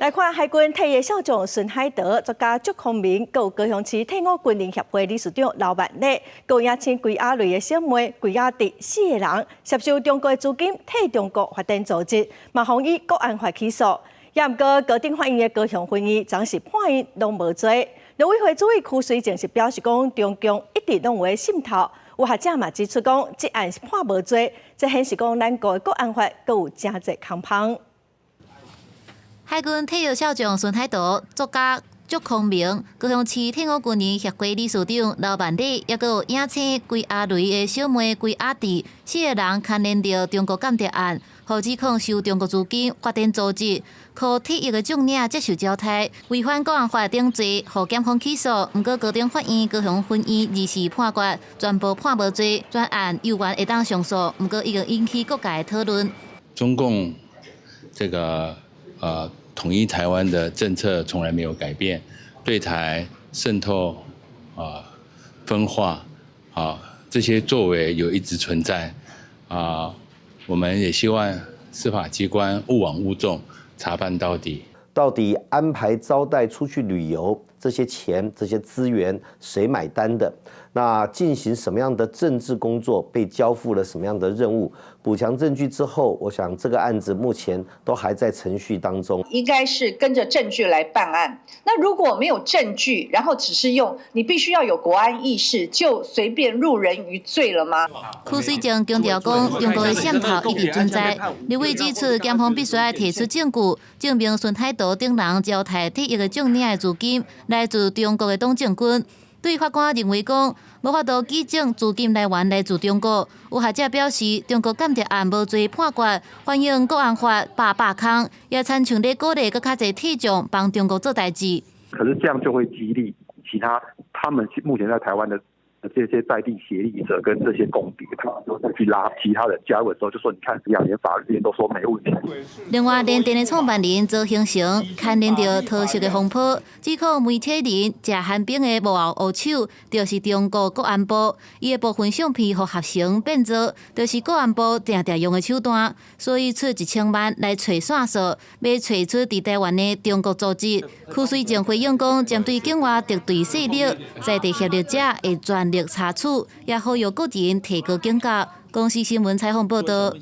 来看海军退役少将孙海德、作家祝康明，有高雄市退伍军人协会理事长刘万礼，有邀请龟仔类的小妹龟仔弟4个人接受中国的资金替中国发展组织，嘛防以国安法起诉。也毋过高等法院的高雄分院暂时判因拢无罪。陆委会主委邱水正是表示讲，中共一直拢有渗透。有学者嘛指出讲，这案是判无罪，这显示讲咱国的国安法阁有真侪空隙。海军退役少将孙海德、作家祝康明、高雄市退伍军人协会理事长刘万礼，也有邀请龟仔类的小妹龟仔弟4个人牵连到中国间谍案，互指控受中国资金发展组织，可退役的将领接受交代，违反国安法等罪，互检方起诉。不过高等法院高雄分院24判决，全部判无罪，专案有缘会当上诉。不过已经引起各界讨论。中共这个统一台湾的政策从来没有改变，对台渗透分化这些作为有一直存在我们也希望司法机关勿枉勿纵，查办到底。到底安排招待出去旅游，这些钱、这些资源谁买单的？那进行什么样的政治工作，被交付了什么样的任务？补强证据之后，我想这个案子目前都还在程序当中。应该是跟着证据来办案。那如果没有证据，然后只是用你必须要有国安意识，就随便入人于罪了吗？邱水正强调讲，中国的渗透一直存在。刘伟指出，检方必须要提出证据，证明孙海德等人交替退役的将领的资金来自中国的党政军。对法官认为讲，无法度举证资金来源来自中国。有学者表示，中国间谍案无罪判决，反映国安法把空，也参像咧鼓励更较侪替将帮中国做代志。可是这样就会激励其他们目前在台湾的这些在地协力者跟这些共谍，他们都再去拉其他人加入的时候，就说你看，连法律都说没问题。另外，联电的创办人周兴成牵连到桃色的风波，指控媒体人食寒冰的幕后黑手，就是中国国安部。伊的部分相片和合成变作，就是国安部常常用的手段，所以出1000万来找线索，要找出伫台湾的中国组织。邱水正回应讲，针对境外敌对势力，在地协力者会全力查处，也呼吁各人提高警觉。公视新闻采访报道。